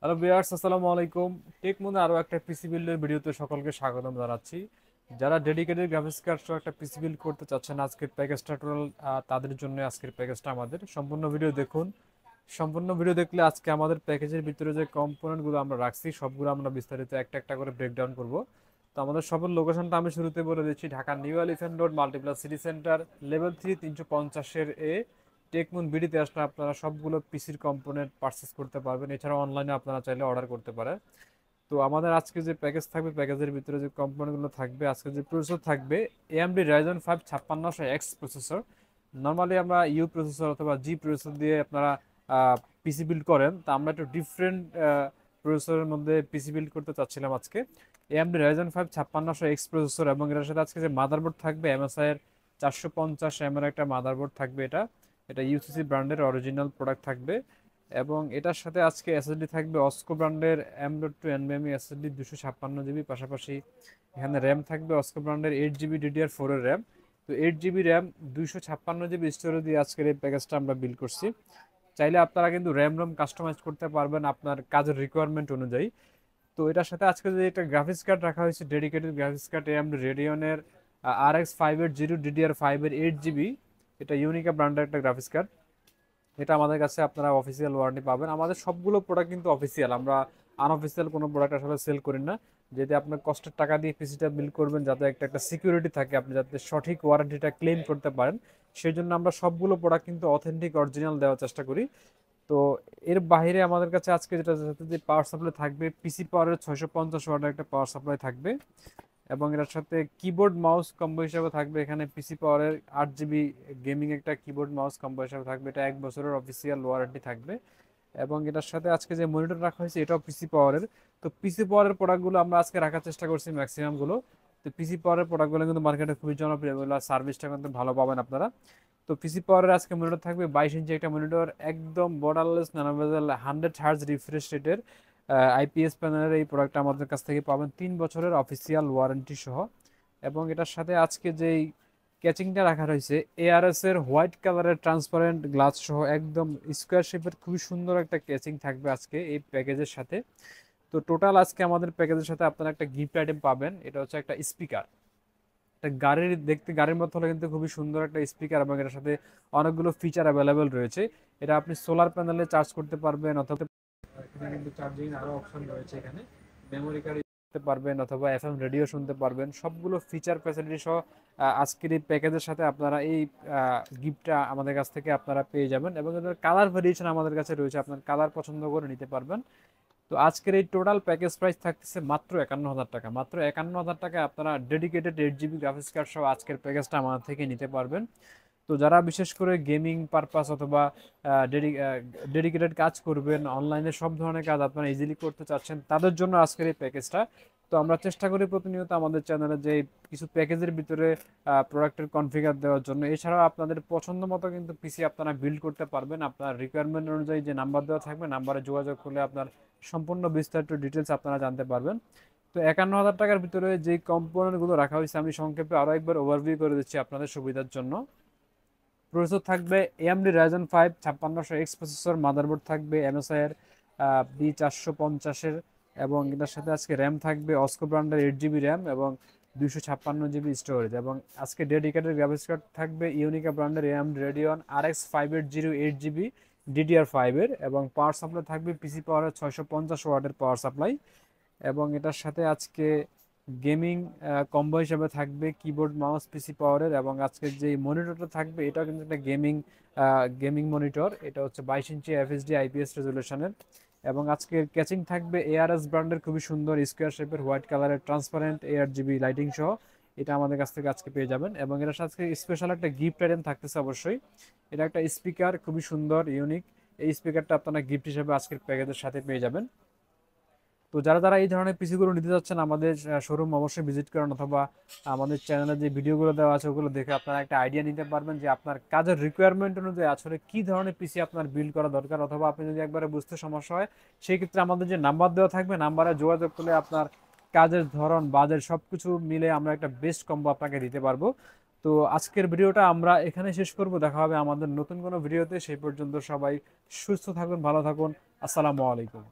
Hello viewers, আসসালামু আলাইকুম। টেকমোনে আরো একটা পিসি বিল্ডের ভিডিওতে সকলকে স্বাগতম জানাচ্ছি। যারা ডেডিকেটেড গ্রাফিক্স কার্ড সহ একটা পিসি বিল্ড করতে চাচ্ছেন, আজকের প্যাকেজটা টোটাল তাদের জন্য আজকের প্যাকেজটা আমাদের। সম্পূর্ণ ভিডিও দেখুন। সম্পূর্ণ ভিডিও দেখলে আজকে আমাদের প্যাকেজের ভিতরে যে কম্পোনেন্টগুলো আমরা রাখছি সবগুলো আমরা বিস্তারিত একটা একটা করে ব্রেকডাউন করব। তো আমাদের সবের লোকেশনটা আমি শুরুতে বলে দিচ্ছি, Dhaka new elephant road multiplan city centre, level 3, 350-এর এ। টেকমুন বিডিতে আসলে আপনারা সবগুলো পিসির কম্পোনেন্ট পারচেস করতে পারবেন। এছাড়াও অনলাইনে আপনারা চাইলে অর্ডার করতে পারেন। তো আমাদের আজকে যে প্যাকেজ থাকবে, প্যাকেজের ভিতরে যে কম্পোনেন্টগুলো থাকবে, আজকে যে প্রসেসর থাকবে AMD Ryzen 5 5600X processor. Normally আমরা ইউ প্রসেসর অথবা জি প্রসেসর দিয়ে আপনারা পিসি বিল্ড করেন, তা আমরা একটু ডিফারেন্ট প্রসেসরের মধ্যে পিসি বিল্ড করতে চাচ্ছিলাম আজকে। এএমডি রাইজেন 5 5600X প্রসেসর এবং এটার সাথে আজকে যে মাদারবোর্ড থাকবে এমএসআই এর 450 এর একটা মাদারবোর্ড থাকবে। এটা এটা ইউসিসি ব্র্যান্ডের অরিজিনাল প্রোডাক্ট থাকবে। এবং এটার সাথে আজকে এসএসডি থাকবে অস্কো ব্র্যান্ডের M.2 NVMe এসএসডি 256 জিবি। পাশাপাশি এখানে র্যাম থাকবে অস্কো ব্র্যান্ডের 8 জিবি DDR4 এর র্যাম। তো 8 জিবি র্যাম, 256 জিবি স্টোরেজ দিয়ে আজকের এই প্যাকেজটা আমরা বিল করছি। চাইলে আপনারা কিন্তু র্যাম রোম কাস্টমাইজ করতে পারবেন আপনার কাজের রিকোয়ারমেন্ট অনুযায়ী। তো এটার সাথে আজকে যে একটা গ্রাফিক্স কার্ড রাখা হয়েছে, dedicated graphics card AMD রেডিয়নের RX 580 DDR5 এর 8 জিবি। এটা ইউনিকা ব্র্যান্ডের একটা গ্রাফিক্স কার্ড। এটা আমাদের কাছে আপনারা অফিসিয়াল ওয়ারেন্টি পাবেন। আমাদের সবগুলো প্রোডাক্ট কিন্তু অফিসিয়াল, আমরা আনঅফিসিয়াল কোনো প্রোডাক্ট আসলে সেল করি না। যদি আপনার কষ্টের টাকা দিয়ে পিসিটা বিল করবেন, যাতে একটা একটা সিকিউরিটি থাকে, আপনি যাতে সঠিক ওয়ারেন্টিটা ক্লেম করতে পারেন, সেই জন্য আমরা সবগুলো প্রোডাক্ট কিন্তু অথেন্টিক অরিজিনাল দেওয়ার চেষ্টা করি। তো এর বাইরে আমাদের কাছে আজকে যেটা সাথে যে পাওয়ার সাপ্লাই থাকবে, পিসি পাওয়ারের 650 ওয়াটের একটা পাওয়ার সাপ্লাই থাকবে। এবং এটার সাথে কিবোর্ড মাউস কম্বো হিসাবে থাকবে এখানে পিসি পাওয়ারের 8 জিবি গেমিং একটা কিবোর্ড মাউস কম্বো হিসাবে থাকবে। এটা 1 বছরের অফিসিয়াল ওয়ারেন্টি থাকবে। এবং এটার সাথে আজকে যে মনিটর রাখা হয়েছে এটাও পিসি পাওয়ারের। তো পিসি পাওয়ারের প্রোডাক্টগুলো আমরা আজকে রাখার চেষ্টা করছি ম্যাক্সিমাম গুলো। তো পিসি পাওয়ারের প্রোডাক্টগুলো কিন্তু মার্কেটে খুবই জনপ্রিয়, এগুলো সার্ভিসটা কিন্তু ভালো পাবেন আপনারা। তো পিসি পাওয়ারের আজকে মনিটর থাকবে 22 ইঞ্চি একটা মনিটর, একদম বর্ডারলেস ন্যানোভেজেল 100 হার্জ রিফ্রেশ রেটের আইপিএস প্যানেলের এই প্রোডাক্টটা আমাদের কাছ থেকে পাবেন 3 বছরের অফিসিয়াল ওয়ারেন্টি সহ। এবং এটার সাথে আজকে যেই ক্যাচিংটা রাখা রয়েছে এআরএস এর হোয়াইট কালারের ট্রান্সপারেন্ট গ্লাস সহ একদম স্কোয়ার শেপের খুবই সুন্দর একটা ক্যাচিং থাকবে আজকে এই প্যাকেজের সাথে। তো টোটাল আজকে আমাদের প্যাকেজের সাথে আপনারা একটা গিফট আইটেম পাবেন, এটা হচ্ছে একটা স্পিকার। এটা গাড়ির দেখতে গাড়ির মতো হলে কিন্তু খুবই সুন্দর একটা স্পিকার, এবং এটার সাথে অনেকগুলো ফিচার অ্যাভেলেবেল রয়েছে। এটা আপনি সোলার প্যানেলে চার্জ করতে পারবেন, অথবা এখানে কিন্তু চার্জিং আরো অপশন রয়েছে। এখানে মেমোরি কার্ড করতে পারবেন অথবা এফএম রেডিও শুনতে পারবেন, সবগুলো ফিচার ফ্যাসিলিটি সহ আজকের এই প্যাকেজের সাথে আপনারা এই গিফটটা আমাদের কাছ থেকে আপনারা পেয়ে যাবেন। এবং এদের কালার ভেরিয়েশন আমাদের কাছে রয়েছে, আপনার কালার পছন্দ করে নিতে পারবেন। তো আজকের এই টোটাল প্যাকেজ প্রাইস থাকতেছে মাত্র 51,000 টাকা। মাত্র 51,000 টাকায় আপনারা ডেডিকেটেড 8 জিবি গ্রাফিক্স কার্ড সহ আজকের প্যাকেজটা আমাদের থেকে নিতে পারবেন। তো যারা বিশেষ করে গেমিং পারপাস অথবা ডেডিকেটেড কাজ করবেন, অনলাইনে সব ধরনের কাজ আপনারা ইজিলি করতে চাচ্ছেন, তাদের জন্য আজকের এই প্যাকেজটা। তো আমরা চেষ্টা করি প্রতিনিয়ত আমাদের চ্যানেলে যে কিছু প্যাকেজের ভিতরে প্রোডাক্টের কনফিগার দেওয়ার জন্য। এছাড়াও আপনাদের পছন্দ মতো কিন্তু পিসি আপনারা বিল্ড করতে পারবেন। আপনার রিকোয়ারমেন্ট অনুযায়ী যে নাম্বার দেওয়া থাকবে, নাম্বারে যোগাযোগ করলে আপনার সম্পূর্ণ বিস্তারিত ডিটেলস আপনারা জানতে পারবেন। তো 51,000 টাকার ভিতরে যে কম্পোনেন্টগুলো রাখা হয়েছে আমি সংক্ষেপে আরও একবার ওভারভিউ করে দিচ্ছি আপনাদের সুবিধার জন্য। প্রসেসর থাকবে AMD Ryzen 5 5600X processor, motherboard থাকবে MSI এর B450-এর। এবং এটার সাথে আজকে র্যাম থাকবে অস্কো ব্র্যান্ডের 8 জিবি র্যাম এবং 256 জিবি স্টোরেজ। এবং আজকে ডেডিকেটেড গ্রাফিক্স কার্ড থাকবে ইউনিকা ব্র্যান্ডের AMD Radeon RX 580 8 GB DDR5 এর। এবং পাওয়ার সাপ্লাই থাকবে পিসি পাওয়ারের 650 ওয়াটের পাওয়ার সাপ্লাই। এবং এটার সাথে আজকে গেমিং কম্বো হিসেবে থাকবে কিবোর্ড মাউস পিসি পাওয়ারের। এবং আজকে যে মনিটরটা থাকবে এটাও কিন্তু একটা গেমিং গেমিং মনিটর, এটা হচ্ছে 22 ইঞ্চি FHD IPS রেজলিউশনের। এবং আজকের ক্যাচিং থাকবে ARS ব্র্যান্ডের খুবই সুন্দর স্কোয়ার শেপের হোয়াইট কালারের ট্রান্সপারেন্ট 8 জিবি লাইটিং সহ, এটা আমাদের কাছ থেকে আজকে পেয়ে যাবেন। এবং এটার সাথে স্পেশাল একটা গিফট আইটেম থাকতেছে অবশ্যই, এটা একটা স্পিকার খুবই সুন্দর ইউনিক। এই স্পিকারটা আপনারা গিফট হিসেবে আজকের প্যাকেজের সাথে পেয়ে যাবেন। তো যারা যারা এই ধরনের পিসিগুলো নিতে যাচ্ছেন, আমাদের শোরুম অবশ্যই ভিজিট করেন, অথবা আমাদের চ্যানেলে যে ভিডিওগুলো দেওয়া আছে ওগুলো দেখে আপনারা একটা আইডিয়া নিতে পারবেন যে আপনার কাজের রিকোয়ারমেন্ট অনুযায়ী আসলে কি ধরনের পিসি আপনার বিল্ড করা দরকার। অথবা আপনি যদি একবারে বুঝতে সমস্যা হয়, সেই ক্ষেত্রে আমাদের যে নাম্বার দেওয়া থাকবে, নাম্বারে যোগাযোগ করলে আপনার কাজের ধরন বাজেট সবকিছু মিলে আমরা একটা বেস্ট কম্বো আপনাকে দিতে পারবো। তো আজকের ভিডিওটা আমরা এখানে শেষ করব, দেখা হবে আমাদের নতুন কোনো ভিডিওতে। সেই পর্যন্ত সবাই সুস্থ থাকুন, ভালো থাকুন। আসসালামু আলাইকুম।